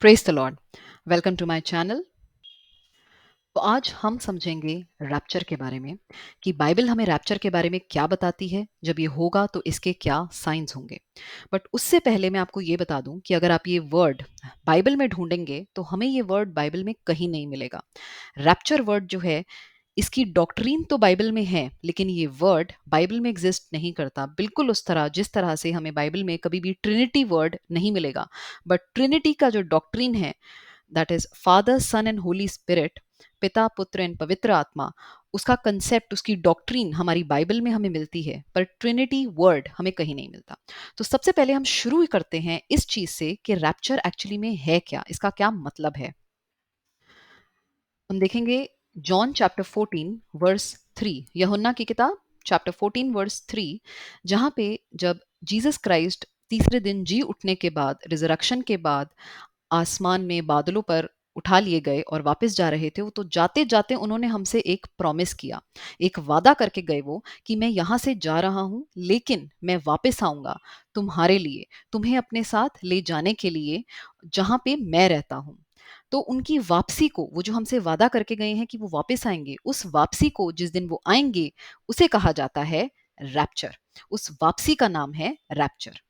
Praise the Lord. Welcome to my channel. तो आज हम समझेंगे रैप्चर के बारे में कि बाइबल हमें रैप्चर के बारे में क्या बताती है, जब ये होगा तो इसके क्या साइंस होंगे। बट उससे पहले मैं आपको ये बता दूं कि अगर आप ये वर्ड बाइबल में ढूंढेंगे तो हमें ये वर्ड बाइबल में कहीं नहीं मिलेगा। रैप्चर वर्ड जो है, इसकी डॉक्ट्रीन तो बाइबल में है, लेकिन ये वर्ड बाइबल में एग्जिस्ट नहीं करता बिल्कुल उस तरह जिस तरह से हमें बाइबल में कभी भी ट्रिनिटी वर्ड नहीं मिलेगा। बट ट्रिनिटी का जो डॉक्ट्रीन है, that is Father Son and Holy Spirit, पिता पुत्र एंड पवित्र आत्मा, उसका कंसेप्ट, उसकी डॉक्ट्रीन हमारी बाइबल में हमें मिलती है, पर ट्रिनिटी वर्ड हमें कहीं नहीं मिलता। तो सबसे पहले हम शुरू करते हैं इस चीज से कि रैप्चर एक्चुअली में है क्या, इसका क्या मतलब है। हम देखेंगे जॉन चैप्टर 14 वर्स 3, यूहन्ना की किताब चैप्टर 14 वर्स 3, जहाँ पे जब जीसस क्राइस्ट तीसरे दिन जी उठने के बाद, रिजरक्शन के बाद, आसमान में बादलों पर उठा लिए गए और वापस जा रहे थे, वो तो जाते जाते उन्होंने हमसे एक प्रॉमिस किया, एक वादा करके गए वो, कि मैं यहाँ से जा रहा हूँ लेकिन मैं वापस आऊँगा तुम्हारे लिए, तुम्हें अपने साथ ले जाने के लिए, जहाँ पे मैं रहता हूँ। तो उनकी वापसी को, वो जो हमसे वादा करके गए हैं कि वो वापस आएंगे, उस वापसी को जिस दिन वो आएंगे उसे कहा जाता है रैप्चर। उस वापसी का नाम है रैप्चर।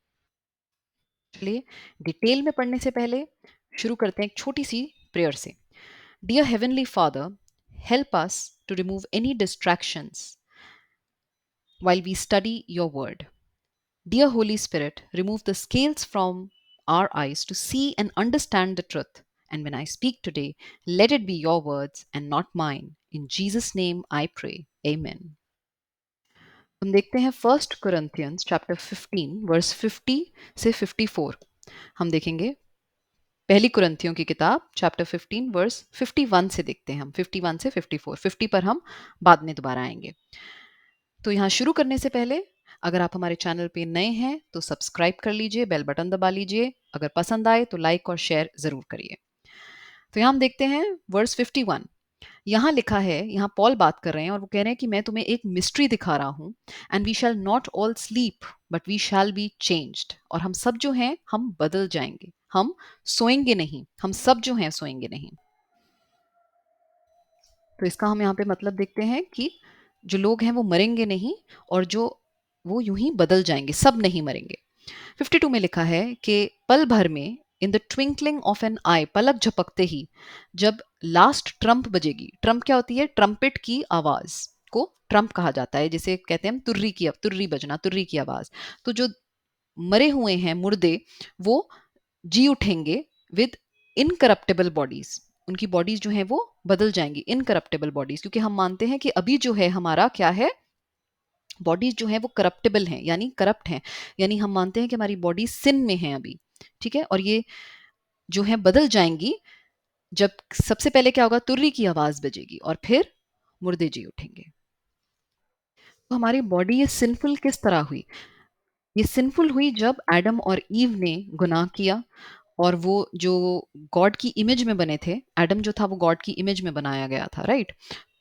चलिए डिटेल में पढ़ने से पहले शुरू करते हैं एक छोटी सी प्रेयर से। Dear heavenly Father, help us to remove any distractions while we study your word. Dear Holy Spirit, remove the scales from our eyes to see and understand the truth. And when I speak today, let it be your words and not mine. In Jesus' name I pray. Amen. हम देखते हैं first कुरिन्थियंस chapter 15 verse 50 से 54। हम देखेंगे पहली कुरिन्थियों की किताब chapter 15 verse 51 से, देखते हैं हम 51 से 54। 50 पर हम बाद में दोबारा आएंगे। तो यहाँ शुरू करने से पहले अगर आप हमारे चैनल पे नए हैं तो सब्सक्राइब कर लीजिए, बेल बटन दबा लीजिए, अगर पसंद आए तो लाइक और शेयर ज़रूर करिए। तो यहाँ हम देखते हैं वर्स 51। यहाँ लिखा है, यहाँ पॉल बात कर रहे हैं और वो कह रहे हैं कि मैं तुम्हें एक मिस्ट्री दिखा रहा हूँ। And we shall not all sleep but we shall be changed. और हम सब जो हैं हम बदल जाएंगे, हम सोएंगे नहीं, हम सब जो हैं सोएंगे नहीं। तो इसका हम यहाँ पे मतलब देखते हैं कि जो लोग हैं वो मरेंगे नहीं, और जो वो यूं ही बदल जाएंगे, सब नहीं मरेंगे। 52 में लिखा है कि पल भर में, in the twinkling of an eye, पलक झपकते ही, जब लास्ट ट्रम्प बजेगी। ट्रम्प क्या होती है? ट्रम्पेट की आवाज को ट्रम्प कहा जाता है, जिसे कहते हैं हम तुर्री की, तुर्री बजना, तुर्री की आवाज। तो जो मरे हुए हैं मुर्दे, वो जी उठेंगे विद इनकरप्टेबल बॉडीज। उनकी बॉडीज जो है वो बदल जाएंगी, इनकरप्टेबल बॉडीज, क्योंकि हम मानते हैं कि अभी जो है हमारा क्या है, बॉडीज जो है वो करप्टेबल हैं, यानी करप्ट हैं। यानी हम मानते हैं कि हमारी बॉडी सिन में है अभी, ठीक है। और ये जो है बदल जाएंगी जब सबसे पहले क्या होगा, तुर्री की आवाज बजेगी और फिर मुर्दे जी उठेंगे। तो हमारी बॉडी ये सिंफुल किस तरह हुई? ये सिंफुल हुई जब एडम और ईव ने गुनाह किया, और वो जो गॉड की इमेज में बने थे, एडम जो था वो गॉड की इमेज में बनाया गया था, राइट।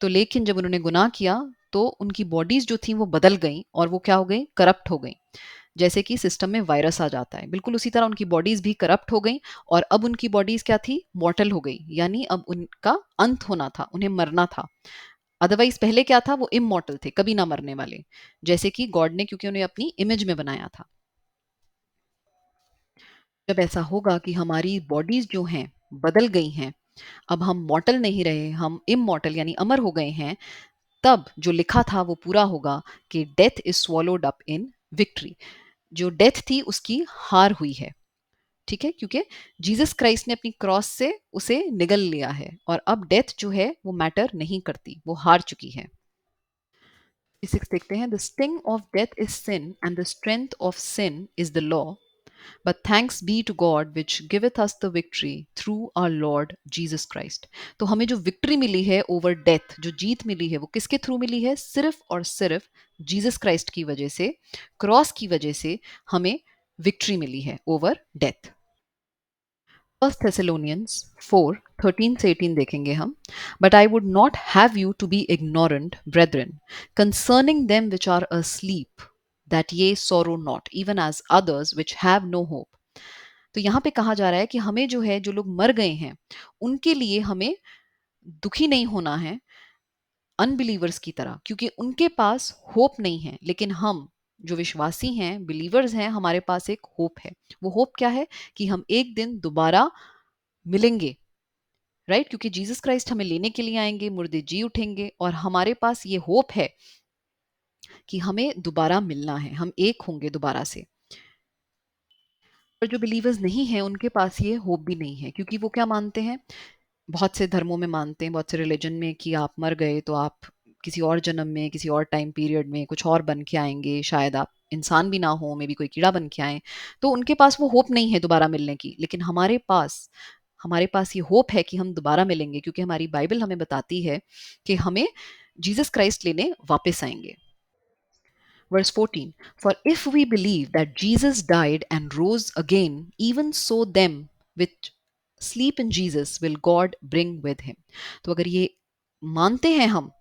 तो लेकिन जब उन्होंने गुनाह किया तो उनकी बॉडीज जो थी वो बदल गई, और वो क्या हो गई, करप्ट हो गई। जैसे कि सिस्टम में वायरस आ जाता है, बिल्कुल उसी तरह उनकी बॉडीज भी करप्ट हो गई। और अब उनकी बॉडीज क्या थी, मॉर्टल हो गई, यानी अब उनका अंत होना था, उन्हें मरना था। अदरवाइज पहले क्या था, वो इमॉर्टल थे, कभी ना मरने वाले, जैसे कि गॉड ने, क्योंकि उन्हें अपनी इमेज में बनाया था। जब ऐसा होगा कि हमारी बॉडीज जो हैं बदल गई हैं, अब हम मॉर्टल नहीं रहे, हम इमॉर्टल यानी अमर हो गए हैं, तब जो लिखा था वो पूरा होगा कि death is swallowed up in victory. जो डेथ थी उसकी हार हुई है, ठीक है, क्योंकि जीसस क्राइस्ट ने अपनी क्रॉस से उसे निगल लिया है, और अब डेथ जो है वो मैटर नहीं करती, वो हार चुकी है। 6 देखते हैं, the sting of death is sin and the strength of sin is the law, but thanks be to God which giveth us the victory through our Lord Jesus Christ। तो हमें जो विक्ट्री मिली है ओवर डेथ, जो जीत मिली है, वो किसके through मिली है? सिर्फ और सिर्फ जीसस क्राइस्ट की वजह से, क्रॉस की वजह से हमें विक्ट्री मिली है ओवर डेथ। फर्स्ट थेसेलोनियंस 4:13 से 18 देखेंगे हम। But I would not have you to be ignorant brethren concerning them which are asleep, that ye sorrow not, even as others which have no hope। तो यहाँ पे कहा जा रहा है कि हमें जो है, जो लोग मर गए हैं उनके लिए हमें दुखी नहीं होना है अनबिलीवर्स की तरह, क्योंकि उनके पास होप नहीं है। लेकिन हम जो विश्वासी हैं, बिलीवर्स हैं, हमारे पास एक होप है। वो होप क्या है? कि हम एक दिन दोबारा मिलेंगे, राइट? क्योंकि जीसस क्राइस्ट हमें लेने के लिए आएंगे, मुर्दे जी उठेंगे, और हमारे पास ये होप है कि हमें दोबारा मिलना है, हम एक होंगे दोबारा से। पर जो बिलीवर्स नहीं है उनके पास ये होप भी नहीं है, क्योंकि वो क्या मानते हैं, बहुत से धर्मों में मानते हैं, बहुत से रिलीजन में, कि आप मर गए तो आप किसी और जन्म में, किसी और टाइम पीरियड में कुछ और बन के आएंगे, शायद आप इंसान भी ना हो, मे भी कोई कीड़ा बन के आए। तो उनके पास वो होप नहीं है दोबारा मिलने की। लेकिन हमारे पास ये होप है कि हम दोबारा मिलेंगे, क्योंकि हमारी बाइबल हमें बताती है कि हमें जीसस क्राइस्ट लेने वापस आएंगे। Verse 14, for if we believe that Jesus died and rose again, even so them which sleep in Jesus will God bring with him. तो अगर ये मानते हैं हम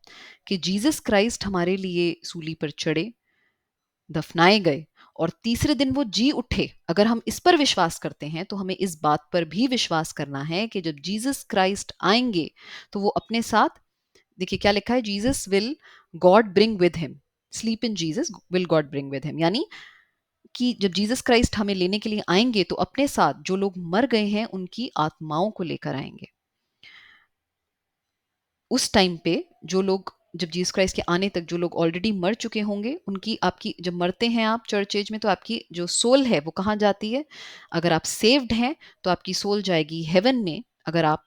कि जीसस क्राइस्ट हमारे लिए सूली पर चढ़े, दफनाए गए और तीसरे दिन वो जी उठे, अगर हम इस पर विश्वास करते हैं तो हमें इस बात पर भी विश्वास करना है कि जब जीसस क्राइस्ट आएंगे तो वो अपने साथ, देखिए क्या लिखा है, Jesus will God bring with him, sleep in Jesus will God bring with him, यानी कि जब जीसस क्राइस्ट हमें लेने के लिए आएंगे तो अपने साथ जो लोग मर गए हैं उनकी आत्माओं को लेकर आएंगे। उस टाइम पे जो लोग, जब जीसस क्राइस्ट के आने तक जो लोग ऑलरेडी मर चुके होंगे, उनकी, आपकी, जब मरते हैं आप चर्च एज में, तो आपकी जो सोल है वो कहाँ जाती है? अगर आप सेव्ड हैं तो आपकी सोल जाएगी हेवन में, अगर आप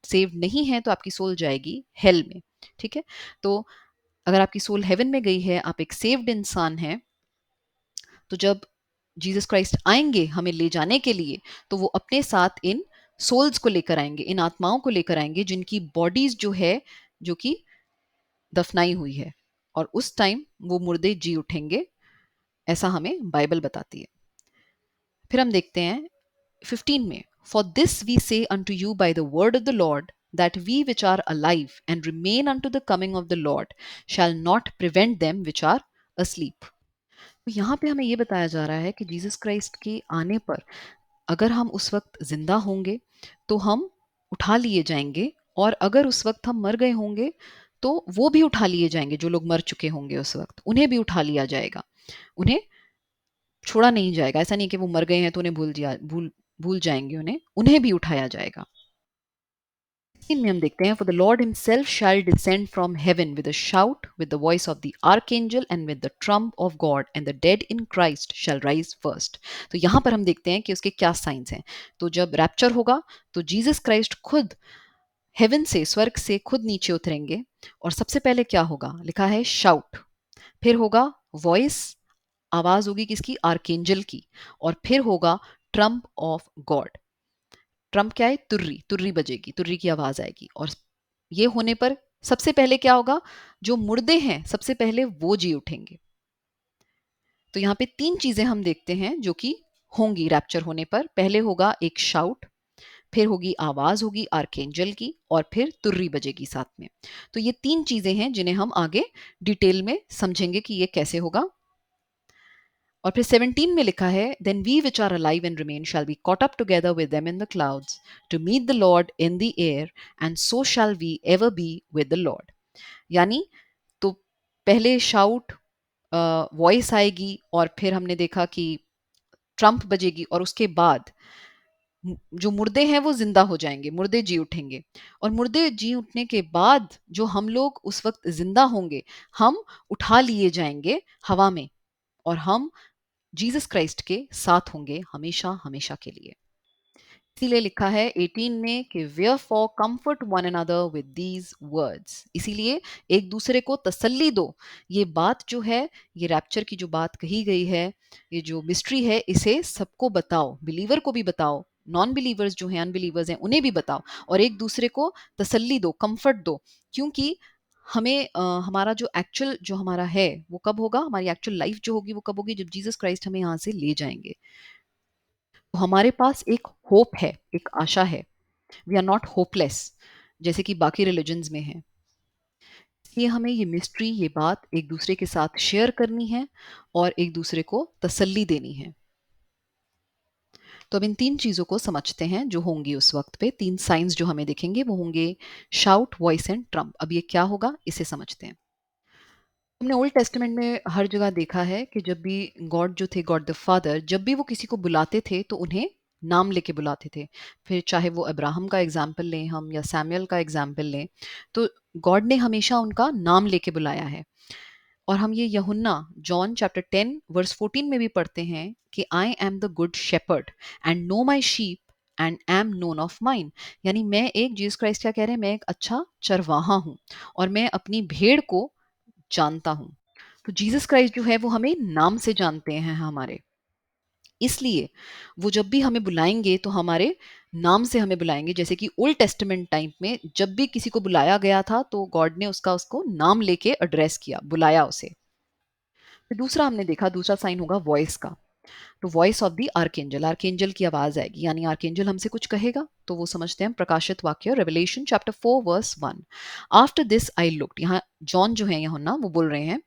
सेव्ड नहीं हैं तो आपकी सोल जाएगी हेल में। ठीक है? तो अगर आपकी सोल हेवन में गई है, आप एक सेव्ड इंसान हैं, तो जब जीसस क्राइस्ट आएंगे हमें ले जाने के लिए, तो वो अपने साथ इन सोल्स को लेकर आएंगे, इन आत्माओं को लेकर आएंगे जिनकी बॉडीज जो है, जो कि दफनाई हुई है, और उस टाइम वो मुर्दे जी उठेंगे, ऐसा हमें बाइबल बताती है। फिर हम देखते हैं 15 में, फॉर दिस वी से unto you by the word of the Lord, that we which are alive and remain unto the coming of the Lord shall not prevent them which are asleep. तो यहाँ पे हमें ये बताया जा रहा है कि जीसस क्राइस्ट के आने पर अगर हम उस वक्त जिंदा होंगे तो हम उठा लिए जाएंगे, और अगर उस वक्त हम मर गए होंगे तो वो भी उठा लिए जाएंगे, जो लोग मर चुके होंगे उस वक्त उन्हें भी उठा लिया जाएगा, उन्हें छोड़ा नहीं जाएगा। ऐसा नहीं कि वो मर गए हैं तो उन्हें भूल जाएंगे, उन्हें भी उठाया जाएगा। इनमें हम देखते हैं, for the Lord himself shall descend from heaven with a shout, with the voice of the archangel and with the trump of God, and the dead in Christ shall rise first. तो यहाँ पर हम देखते हैं कि उसके क्या science हैं। तो जब रैप्चर होगा तो जीसस क्राइस्ट खुद हेवन से, स्वर्ग से खुद नीचे उतरेंगे, और सबसे पहले क्या होगा? लिखा है शाउट, फिर होगा वॉइस, आवाज होगी किसकी? आर्केंजल की, और फिर होगा ट्रम्प ऑफ गॉड। ट्रम्प क्या है? तुर्री, तुर्री बजेगी, तुर्री की आवाज आएगी, और ये होने पर सबसे पहले क्या होगा? जो मुर्दे हैं सबसे पहले वो जी उठेंगे। तो यहाँ पे 3 चीजें हम देखते हैं जो कि होंगी रैप्चर होने पर। पहले होगा एक शाउट, फिर होगी आवाज होगी आर्केंजल की, और फिर तुर्री बजेगी साथ में। तो ये 3 चीजें हैं जिन्हें हम आगे डिटेल में समझेंगे कि ये कैसे होगा। और फिर 17 में लिखा है, then we which are alive and remain shall be caught up together with them in the clouds to meet the Lord in the air, and so shall we ever be with the Lord. यानी, तो पहले shout, voice आएगी, और फिर हमने देखा कि Trump बजेगी, और उसके बाद जो मुर्दे हैं वो जिंदा हो जाएंगे, मुर्दे जी उठेंगे, और मुर्दे जी उठने के बाद जो हम लोग उस वक्त जिंदा होंगे, हम उठा लिए जाएंगे हवा में, और हम जीसस क्राइस्ट के साथ होंगे हमेशा हमेशा के लिए। इसीलिए लिखा है 18 में कि wherefore comfort one another with these words, इसीलिए एक दूसरे को तसल्ली दो। ये बात जो है, ये रैप्चर की जो बात कही गई है, ये जो मिस्ट्री है, इसे सबको बताओ, बिलीवर को भी बताओ, नॉन बिलीवर्स जो हैं, अनबिलीवर्स हैं, उन्हें भी बताओ, और एक दूसरे को तसल्ली दो, कंफर्ट दो। क्योंकि हमें हमारा जो एक्चुअल जो हमारा है वो कब होगा, हमारी एक्चुअल लाइफ जो होगी वो कब होगी? जब जीसस क्राइस्ट हमें यहाँ से ले जाएंगे। तो हमारे पास एक होप है, एक आशा है। वी आर नॉट होपलेस जैसे कि बाकी रिलीजन्स में है। इसलिए हमें ये मिस्ट्री, ये बात एक दूसरे के साथ शेयर करनी है और एक दूसरे को तसल्ली देनी है। तो अब इन 3 चीज़ों को समझते हैं जो होंगी उस वक़्त पे, 3 साइन्स जो हमें दिखेंगे वो होंगे शाउट, वॉइस एंड ट्रम्प। अब ये क्या होगा इसे समझते हैं। हमने ओल्ड टेस्टामेंट में हर जगह देखा है कि जब भी गॉड जो थे, गॉड द फादर, जब भी वो किसी को बुलाते थे तो उन्हें नाम लेके बुलाते थे। फिर चाहे वो अब्राहम का एग्जाम्पल लें हम या सैमुअल का एग्जाम्पल लें, तो गॉड ने हमेशा उनका नाम लेके बुलाया है। और हम ये यूहन्ना जॉन चैप्टर 10 वर्स 14 में भी पढ़ते हैं कि I am the good shepherd and know my sheep and am known of mine. यानी मैं एक, जीसस क्राइस्ट क्या कह रहे हैं, मैं एक अच्छा चरवाहा हूँ और मैं अपनी भेड़ को जानता हूँ। तो जीसस क्राइस्ट जो है वो हमें नाम से जानते हैं हमारे, इसलिए वो जब भी हमें बुलाएंगे तो हमारे नाम से हमें बुलाएंगे। जैसे कि ओल्ड टेस्टामेंट टाइम में जब भी किसी को बुलाया गया था तो गॉड ने उसको नाम लेके एड्रेस किया, बुलाया उसे। फिर दूसरा हमने देखा, दूसरा साइन होगा वॉइस का। तो voice of the archangel, archangel की आवाज आएगी, यानी आर्केंजल हमसे कुछ कहेगा। तो वो समझते हैं प्रकाशित वाक्य Revelation chapter 4 verse 1। After this I looked, यहाँ जॉन जो है यहाँ ना वो बोल रहे हैं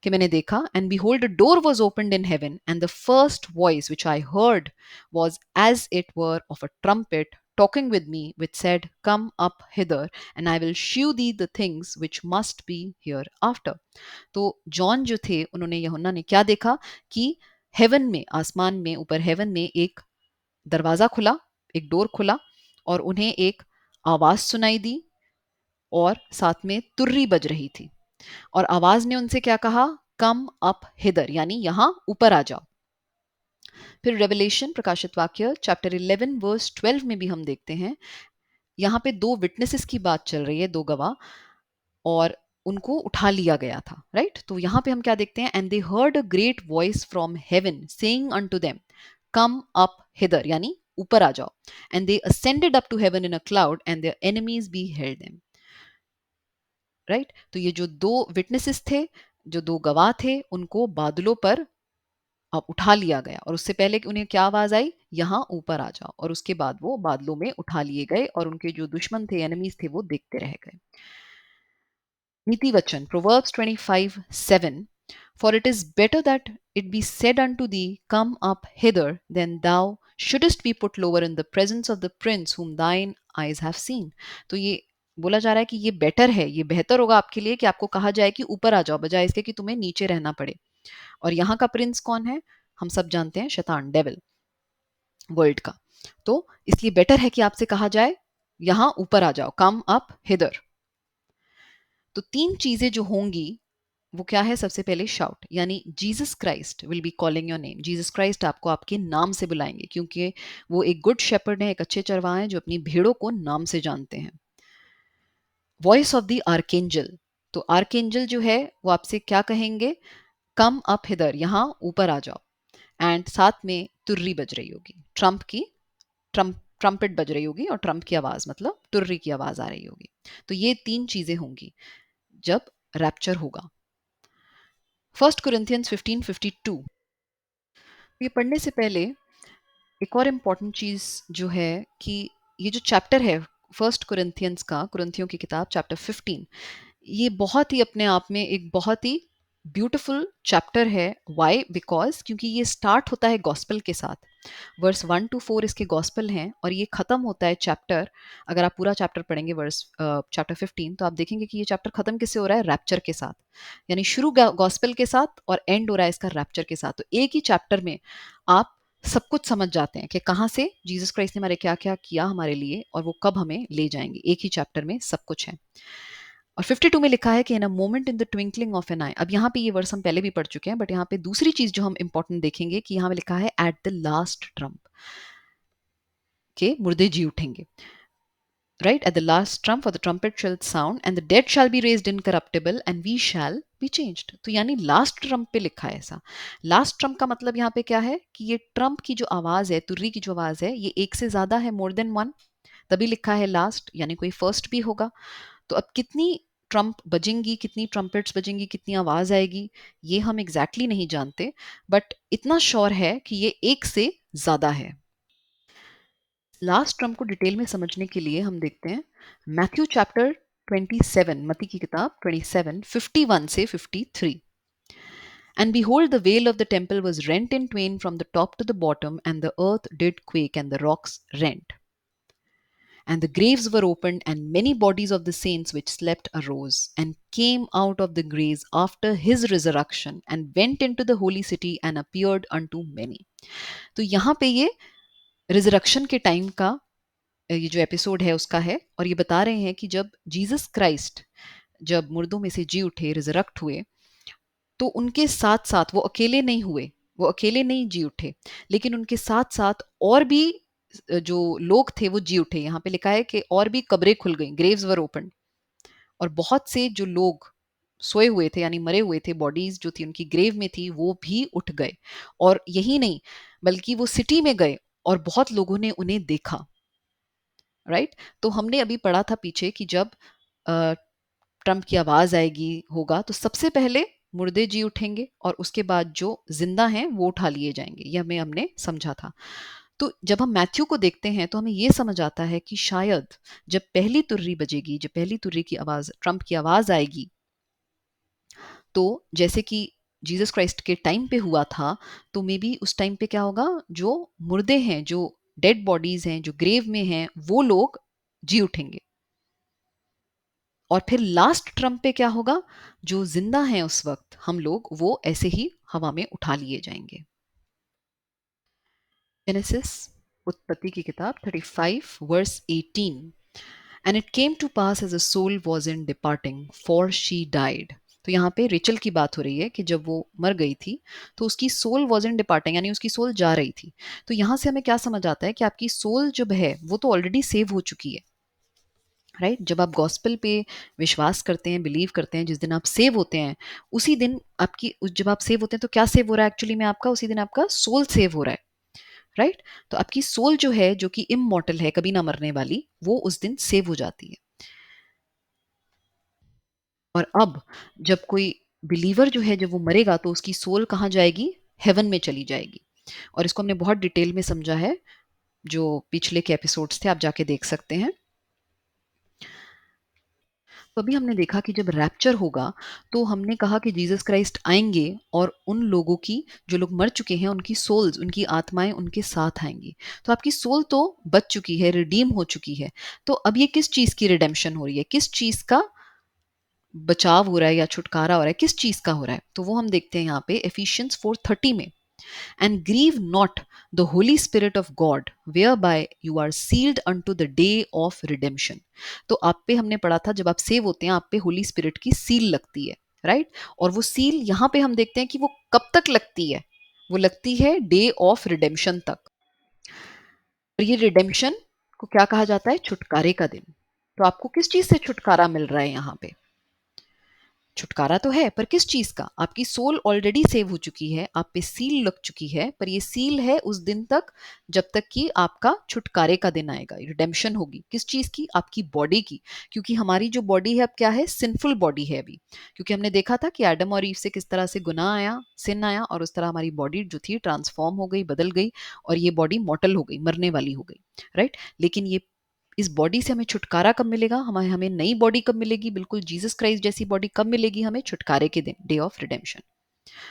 कि मैंने देखा, and behold a door was opened in heaven, and the first voice which I heard was as it were of a trumpet talking with me, which said, come up hither, and I will shew thee the things which must be hereafter। तो John जो थे उन्होंने, यूहन्ना ने क्या देखा कि haven में, आसमान में ऊपर हेवन में एक दरवाजा खुला, एक डोर खुला, और उन्हें एक आवाज सुनाई दी और साथ में तुर्री बज रही थी। और आवाज ने उनसे क्या कहा, कम अप हिदर, यानी यहां ऊपर आ जाओ। फिर रेवलेशन प्रकाशित वाक्य चैप्टर 11 वर्स 12 में भी हम देखते हैं, यहाँ पे दो विटनेसेस की बात चल रही है, दो गवाह, और उनको उठा लिया गया था, राइट। तो यहाँ पे हम क्या देखते हैं, and they heard a great voice from heaven saying unto them come up hither, यानी ऊपर आ जाओ, and they ascended up to heaven in a cloud and their enemies beheld them, right. तो ये जो दो विटनेसेस थे, जो दो गवाह थे, उनको बादलों पर अब उठा लिया गया, और उससे पहले कि उन्हें क्या आवाज आई, यहाँ ऊपर आ जाओ, और उसके बाद वो बादलों में उठा लिए गए और उनके जो दुश्मन थे, एनिमीज थे, वो देखते रह गए। नीति वचन proverbs 25:7, for it is better that it be said unto thee, come up hither, than thou shouldest be put lower in the presence of the prince whom thine eyes have seen। तो ये बोला जा रहा है कि ये better है, ये बेहतर होगा आपके लिए कि आपको कहा जाए कि ऊपर आ जाओ, बजाय इसके कि तुम्हें नीचे रहना पड़े। और यहाँ का प्रिंस कौन है, हम सब जानते हैं, शैतान, डेविल, वर्ल्ड का। तो इसलिए बेटर है कि आपसे कहा जाए यहाँ ऊपर आ जाओ, कम अप हिदर। तो तीन चीजें जो होंगी वो क्या है, सबसे पहले शाउट, यानी Jesus Christ will be calling your name. Jesus Christ आपको आपके नाम से बुलाएंगे, क्योंकि वो एक गुड शेपर्ड है, एक अच्छे चरवाहे हैं जो अपनी भेड़ों को नाम से जानते हैं। वॉइस ऑफ द आर्केंजल, तो आर्केंजल जो है वो आपसे क्या कहेंगे, कम अप हिदर, यहाँ ऊपर आ जाओ। एंड साथ में तुर्री बज रही होगी, ट्रम्प की, ट्रम्पेट बज रही होगी, और ट्रम्प की आवाज मतलब तुर्री की आवाज आ रही होगी। तो ये तीन चीजें होंगी जब रैप्चर होगा। 1 Corinthians 15:52, ये पढ़ने से पहले एक और इम्पॉर्टेंट चीज जो है कि ये जो चैप्टर है फर्स्ट कुरिन्थियंस का, कुरिन्थियों की किताब चैप्टर 15, ये बहुत ही अपने आप में एक बहुत ही ब्यूटीफुल चैप्टर है। वाई, बिकॉज क्योंकि ये स्टार्ट होता है गॉस्पेल के साथ, वर्स 1 to 4 इसके गॉस्पेल हैं, और ये खत्म होता है चैप्टर, अगर आप पूरा चैप्टर पढ़ेंगे वर्स चैप्टर 15, तो आप देखेंगे कि ये चैप्टर खत्म किससे हो रहा है, रैप्चर के साथ। यानी शुरू गॉस्पेल के साथ और एंड हो रहा है इसका रैप्चर के साथ। तो एक ही चैप्टर में आप सब कुछ समझ जाते हैं कि कहाँ से जीसस क्राइस्ट ने हमारे क्या क्या किया हमारे लिए, और वो कब हमें ले जाएंगे। एक ही चैप्टर में सब कुछ है। और 52 में लिखा है कि in a moment in the twinkling of an eye. अब यहाँ पे ये वर्स हम पहले भी पढ़ चुके हैं, बट यहाँ पे दूसरी चीज जो हम इंपॉर्टेंट देखेंगे कि यहाँ पे लिखा है एट द लास्ट ट्रम्प, के मुर्दे जी उठेंगे, right. At the last trump for the trumpet shall sound and the dead shall be raised incorruptible and we shall be changed. तो यानी लास्ट ट्रम्प पे लिखा है ऐसा। लास्ट ट्रम्प का मतलब यहाँ पे क्या है कि ये ट्रम्प की जो आवाज है, तुर्री की जो आवाज है, ये एक से ज्यादा है, मोर देन वन, तभी लिखा है लास्ट, यानी कोई फर्स्ट भी होगा। तो अब कितनी ट्रम्प बजेंगी, कितनी ट्रम्पेट्स बजेंगी, कितनी आवाज आएगी, ये हम एग्जैक्टली नहीं जानते, बट इतना श्योर है कि ये एक से ज्यादा है। लास्ट ट्रम्प को डिटेल में समझने के लिए हम देखते हैं मैथ्यू चैप्टर 27, मत्ती की किताब 27, 51 से 53। And behold, the veil of the temple was rent in twain from the top to the bottom, and the earth did quake, and the rocks rent. And the graves were opened, and many bodies of the saints which slept arose, and came out of the graves after his resurrection, and went into the holy city, and appeared unto many. तो यहाँ पे ये resurrection के time का ये जो episode है उसका है, और ये बता रहे हैं कि जब जीसस क्राइस्ट जब मुर्दों में से जी उठे, रिजरक्ट हुए, तो उनके साथ साथ वो अकेले नहीं हुए, वो अकेले नहीं जी उठे, लेकिन उनके साथ साथ और भी जो लोग थे वो जी उठे। यहाँ पे लिखा है कि और भी कब्रें खुल गई, ग्रेव्स वर ओपन, और बहुत से जो लोग सोए हुए थे यानी मरे हुए थे, बॉडीज जो थी उनकी ग्रेव में थी, वो भी उठ गए। और यही नहीं, बल्कि वो सिटी में गए और बहुत लोगों ने उन्हें देखा। राइट। तो हमने अभी पढ़ा था पीछे कि जब ट्रम्प की आवाज आएगी होगा, तो सबसे पहले मुर्दे जी उठेंगे और उसके बाद जो जिंदा हैं वो उठा लिए जाएंगे। ये हमें हमने समझा था। तो जब हम मैथ्यू को देखते हैं तो हमें ये समझ आता है कि शायद जब पहली तुर्री बजेगी, जब पहली तुर्री की आवाज, ट्रम्प की आवाज आएगी, तो जैसे कि जीसस क्राइस्ट के टाइम पे हुआ था, तो मे बी उस टाइम पे क्या होगा, जो मुर्दे हैं, जो डेड बॉडीज हैं, जो ग्रेव में हैं, वो लोग जी उठेंगे। और फिर लास्ट ट्रम्प पे क्या होगा, जो जिंदा हैं उस वक्त हम लोग, वो ऐसे ही हवा में उठा लिए जाएंगे। जेनेसिस, उत्पत्ति की किताब 35 verse 18। And it came to pass as a soul was in departing for she died. तो यहाँ पे रेचल की बात हो रही है कि जब वो मर गई थी तो उसकी सोल वॉज इन डिपार्टिंग, यानी उसकी सोल जा रही थी। तो यहाँ से हमें क्या समझ आता है कि आपकी सोल जब है वो तो ऑलरेडी सेव हो चुकी है। राइट। जब आप गॉस्पेल पे विश्वास करते हैं, बिलीव करते हैं, जिस दिन आप सेव होते हैं, उसी दिन आपकी, जब आप सेव होते हैं तो क्या सेव हो रहा है एक्चुअली में आपका, उसी दिन आपका सोल सेव हो रहा है। राइट। तो आपकी सोल जो है, जो कि इममॉर्टल है, कभी ना मरने वाली, वो उस दिन सेव हो जाती है। और अब जब कोई बिलीवर जो है, जब वो मरेगा तो उसकी सोल कहाँ जाएगी, हेवन में चली जाएगी। और इसको हमने बहुत डिटेल में समझा है, जो पिछले के एपिसोड्स थे, आप जाके देख सकते हैं। तो अभी हमने देखा कि जब रैप्चर होगा तो हमने कहा कि जीसस क्राइस्ट आएंगे और उन लोगों की, जो लोग मर चुके हैं, उनकी सोल्स, उनकी आत्माएं उनके साथ आएंगी। तो आपकी सोल तो बच चुकी है, रिडीम हो चुकी है। तो अब ये किस चीज की रिडेम्पशन हो रही है, किस चीज का बचाव हो रहा है या छुटकारा हो रहा है, किस चीज का हो रहा है, तो वो हम देखते हैं यहाँ पे एफिशियंस 4:30 में। And grieve not the Holy Spirit of God whereby you are sealed unto the day of redemption. तो आप पे हमने पढ़ा था, जब आप सेव होते हैं आप पे होली स्पिरिट की सील लगती है। राइट। और वो सील यहाँ पे हम देखते हैं कि वो कब तक लगती है, वो लगती है डे ऑफ रिडेम्पशन तक। और ये रिडेम्पशन को क्या कहा जाता है, छुटकारे का दिन। तो आपको किस चीज से छुटकारा मिल रहा है यहाँ पे, छुटकारा तो है, पर किस चीज का, आपकी सोल ऑलरेडी सेव हो चुकी है, आप पे सील लग चुकी है, पर ये सील है उस दिन तक जब तक कि आपका छुटकारे का दिन आएगा, रिडेम्पशन होगी। किस चीज की, आपकी बॉडी की। क्योंकि हमारी जो बॉडी है अब क्या है, सिंफुल बॉडी है अभी। क्योंकि हमने देखा था कि एडम और ईव से किस तरह से गुनाह आया, सिन आया, और उस तरह हमारी बॉडी जो थी ट्रांसफॉर्म हो गई, बदल गई, और ये बॉडी मॉर्टल हो गई, मरने वाली हो गई। राइट। लेकिन ये, इस बॉडी से हमें छुटकारा कब मिलेगा, हमें हमें नई बॉडी कब मिलेगी, बिल्कुल जीसस क्राइस्ट जैसी बॉडी कब मिलेगी हमें, छुटकारे के दिन, डे ऑफ रिडेम्पशन।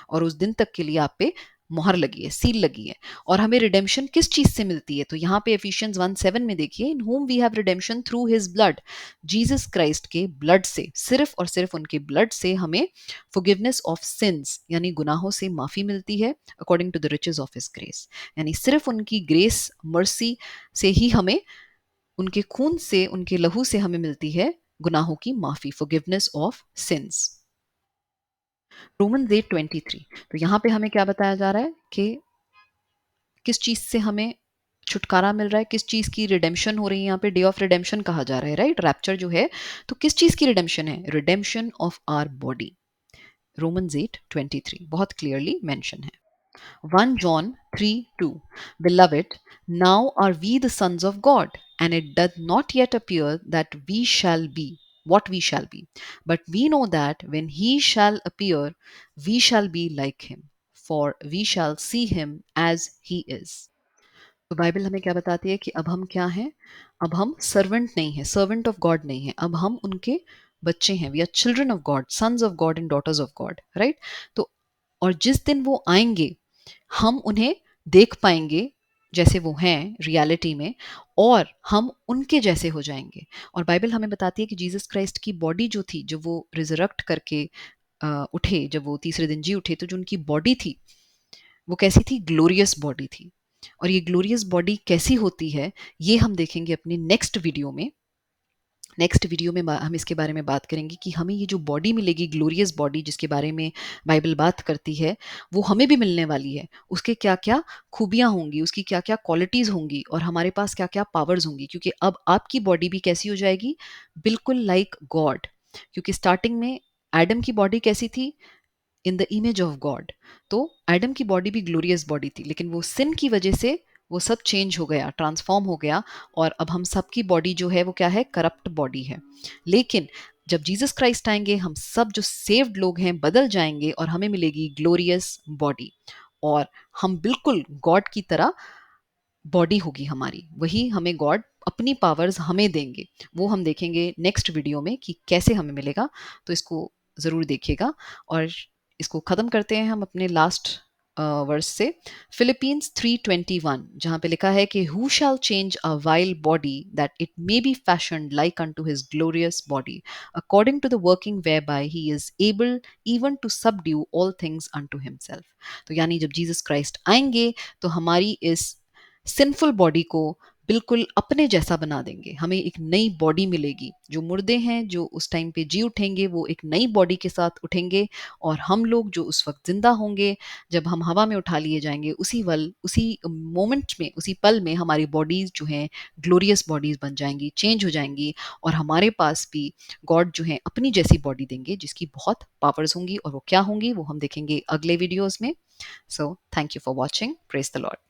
और उस दिन तक के लिए आप पे मोहर लगी है, सील लगी है। और हमें रिडेम्पशन किस चीज से मिलती है, तो यहाँ पे एफिशियंस 1:7 में देखिए, in whom we have redemption through his blood. Jesus Christ के ब्लड से, सिर्फ और सिर्फ उनके ब्लड से हमें फॉरगिवनेस ऑफ सिंस, यानी गुनाहों से माफी मिलती है, according to the riches of his grace. यानी सिर्फ उनकी ग्रेस, मर्सी से ही हमें, उनके खून से, उनके लहू से हमें मिलती है गुनाहों की माफी, फॉरगिवनेस ऑफ सिंस। रोमन्स 8:23। तो यहाँ पे हमें क्या बताया जा रहा है कि किस चीज से हमें छुटकारा मिल रहा है, किस चीज की रिडेम्पशन हो रही है, यहाँ पे डे ऑफ रिडेम्पशन कहा जा रहा है। राइट। रैप्चर जो है, तो किस चीज की रिडेम्पशन है, redemption of our body. Romans 8:23 बहुत क्लियरली मेंशन है। 1 John 3:2 Beloved, now are we the sons of God, and it doth not yet appear that we shall be what we shall be. But we know that when he shall appear, we shall be like him, for we shall see him as he is. तो Bible हमें क्या बताती है कि अब हम क्या हैं, अब हम सर्वेंट नहीं है, सर्वेंट ऑफ गॉड नहीं है, अब हम उनके बच्चे हैं। We are children of God, sons of God and daughters of God. Right. तो और जिस दिन वो आएंगे हम उन्हें देख पाएंगे जैसे वो हैं रियलिटी में, और हम उनके जैसे हो जाएंगे। और बाइबल हमें बताती है कि जीसस क्राइस्ट की बॉडी जो थी, जब वो रिजरेक्ट करके उठे, जब वो तीसरे दिन जी उठे, तो जो उनकी बॉडी थी वो कैसी थी? ग्लोरियस बॉडी थी। और ये ग्लोरियस बॉडी कैसी होती है ये हम देखेंगे अपनी नेक्स्ट वीडियो में। नेक्स्ट वीडियो में हम इसके बारे में बात करेंगे कि हमें ये जो बॉडी मिलेगी, ग्लोरियस बॉडी जिसके बारे में बाइबल बात करती है, वो हमें भी मिलने वाली है। उसके क्या क्या खूबियाँ होंगी, उसकी क्या क्या क्वालिटीज़ होंगी, और हमारे पास क्या क्या पावर्स होंगी, क्योंकि अब आपकी बॉडी भी कैसी हो जाएगी? बिल्कुल लाइक गॉड। क्योंकि स्टार्टिंग में एडम की बॉडी कैसी थी? In the image of God. तो एडम की बॉडी भी ग्लोरियस बॉडी थी, लेकिन वो सिन की वजह से वो सब चेंज हो गया, ट्रांसफॉर्म हो गया, और अब हम सबकी बॉडी जो है वो क्या है? करप्ट बॉडी है। लेकिन जब जीसस क्राइस्ट आएंगे, हम सब जो सेव्ड लोग हैं बदल जाएंगे और हमें मिलेगी ग्लोरियस बॉडी, और हम बिल्कुल गॉड की तरह बॉडी होगी हमारी। वही हमें गॉड अपनी पावर्स हमें देंगे। वो हम देखेंगे नेक्स्ट वीडियो में कि कैसे हमें मिलेगा। तो इसको ज़रूर देखिएगा। और इसको ख़त्म करते हैं हम अपने लास्ट वर्स से, फिलिपींस 3:21, जहाँ पे लिखा है कि who shall change a vile body that it may be fashioned like unto his glorious body according to the working whereby he is able even to subdue all things unto himself. तो यानी जब Jesus Christ आएंगे तो हमारी इस sinful body को बिल्कुल अपने जैसा बना देंगे। हमें एक नई बॉडी मिलेगी। जो मुर्दे हैं जो उस टाइम पे जी उठेंगे वो एक नई बॉडी के साथ उठेंगे, और हम लोग जो उस वक्त जिंदा होंगे, जब हम हवा में उठा लिए जाएंगे, उसी मोमेंट में, उसी पल में हमारी बॉडीज जो हैं ग्लोरियस बॉडीज बन जाएंगी, चेंज हो जाएंगी, और हमारे पास भी गॉड जो है अपनी जैसी बॉडी देंगे जिसकी बहुत पावर्स होंगी। और वो क्या होंगी वो हम देखेंगे अगले वीडियोज में। So thank you for watching. Praise the Lord.